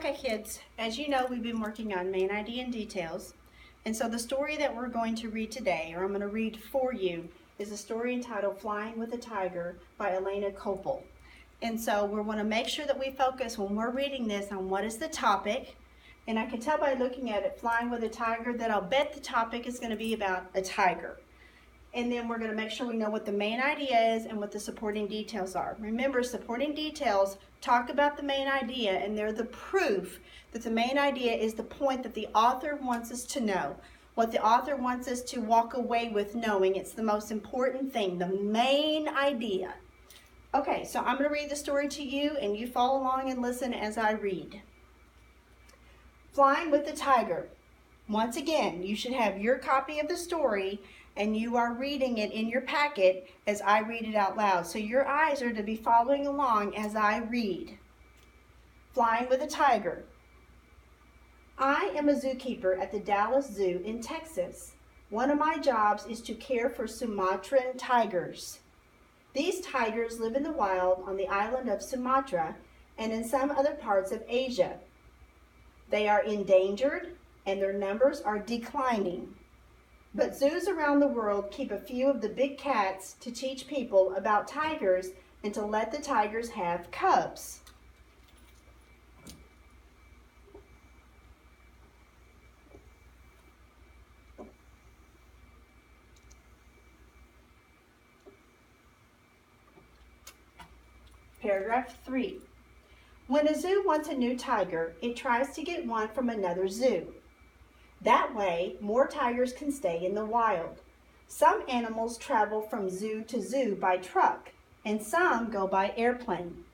Okay, kids, as you know, we've been working on main idea and details. And so the story that we're going to read today, or I'm going to read for you, is a story entitled Flying with a Tiger by Elena Kopel. And so we want to make sure that we focus when we're reading this on what is the topic. And I can tell by looking at it, Flying with a Tiger, that I'll bet the topic is going to be about a tiger. And then we're going to make sure we know what the main idea is and what the supporting details are. Remember, supporting details talk about the main idea, and they're the proof that the main idea is the point that the author wants us to know, what the author wants us to walk away with knowing. It's the most important thing, the main idea. Okay, so I'm going to read the story to you, and you follow along and listen as I read. Flying with the Tiger. Once again, you should have your copy of the story, and you are reading it in your packet as I read it out loud. So your eyes are to be following along as I read. Flying with a Tiger. I am a zookeeper at the Dallas Zoo in Texas. One of my jobs is to care for Sumatran tigers. These tigers live in the wild on the island of Sumatra and in some other parts of Asia. They are endangered and their numbers are declining. But zoos around the world keep a few of the big cats to teach people about tigers and to let the tigers have cubs. Paragraph 3. When a zoo wants a new tiger, it tries to get one from another zoo. That way, more tigers can stay in the wild. Some animals travel from zoo to zoo by truck, and some go by airplane.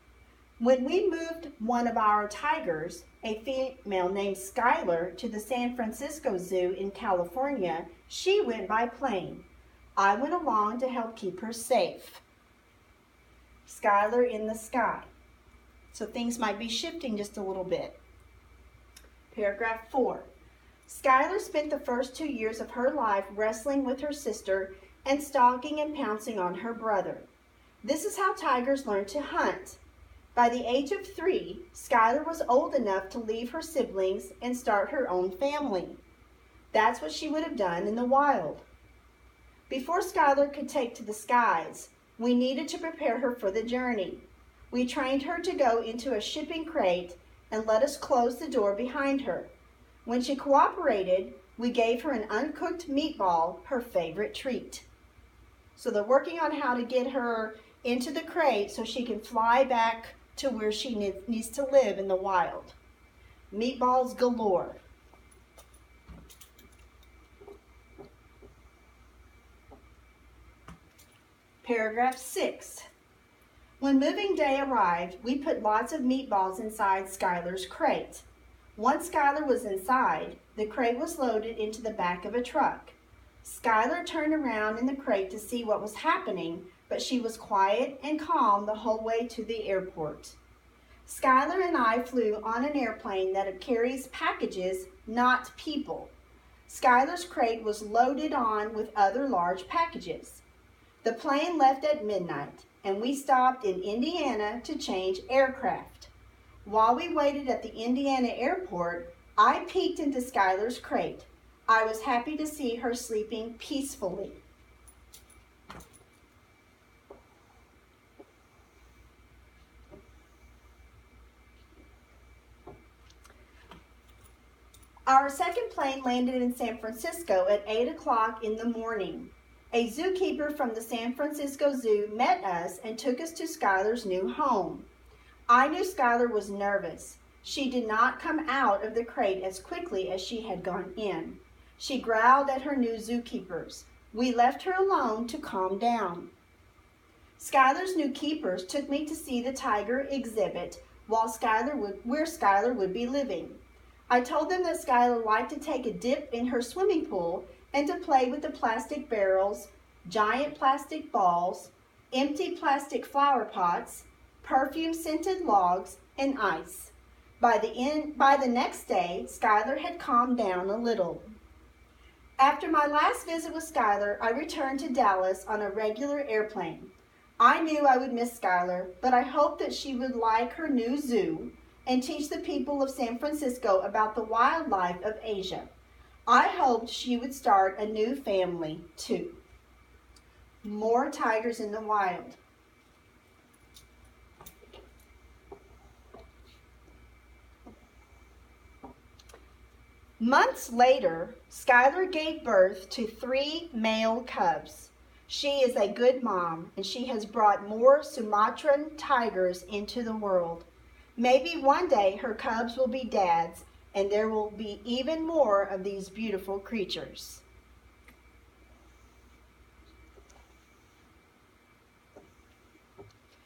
When we moved one of our tigers, a female named Skylar, to the San Francisco Zoo in California, she went by plane. I went along to help keep her safe. Skylar in the sky. So things might be shifting just a little bit. Paragraph 4. Skylar spent the first 2 years of her life wrestling with her sister and stalking and pouncing on her brother. This is how tigers learn to hunt. By the age of 3, Skylar was old enough to leave her siblings and start her own family. That's what she would have done in the wild. Before Skylar could take to the skies, we needed to prepare her for the journey. We trained her to go into a shipping crate and let us close the door behind her. When she cooperated, we gave her an uncooked meatball, her favorite treat. So they're working on how to get her into the crate so she can fly back to where she needs to live in the wild. Meatballs galore. Paragraph 6. When moving day arrived, we put lots of meatballs inside Skylar's crate. Once Skylar was inside, the crate was loaded into the back of a truck. Skylar turned around in the crate to see what was happening, but she was quiet and calm the whole way to the airport. Skylar and I flew on an airplane that carries packages, not people. Skylar's crate was loaded on with other large packages. The plane left at midnight, and we stopped in Indiana to change aircraft. While we waited at the Indiana airport, I peeked into Skylar's crate. I was happy to see her sleeping peacefully. Our second plane landed in San Francisco at 8 o'clock in the morning. A zookeeper from the San Francisco Zoo met us and took us to Skylar's new home. I knew Skylar was nervous. She did not come out of the crate as quickly as she had gone in. She growled at her new zookeepers. We left her alone to calm down. Skylar's new keepers took me to see the tiger exhibit where Skylar would be living. I told them that Skylar liked to take a dip in her swimming pool and to play with the plastic barrels, giant plastic balls, empty plastic flower pots, perfume-scented logs, and ice. By the next day, Skylar had calmed down a little. After my last visit with Skylar, I returned to Dallas on a regular airplane. I knew I would miss Skylar, but I hoped that she would like her new zoo, and teach the people of San Francisco about the wildlife of Asia. I hoped she would start a new family too. More tigers in the wild. Months later, Skylar gave birth to 3 male cubs. She is a good mom, and she has brought more Sumatran tigers into the world. Maybe one day her cubs will be dads, and there will be even more of these beautiful creatures.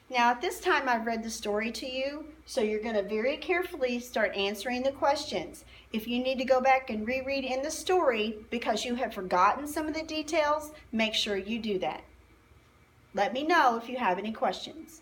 Now, at this time, I've read the story to you, so you're going to very carefully start answering the questions. If you need to go back and reread in the story because you have forgotten some of the details, make sure you do that. Let me know if you have any questions.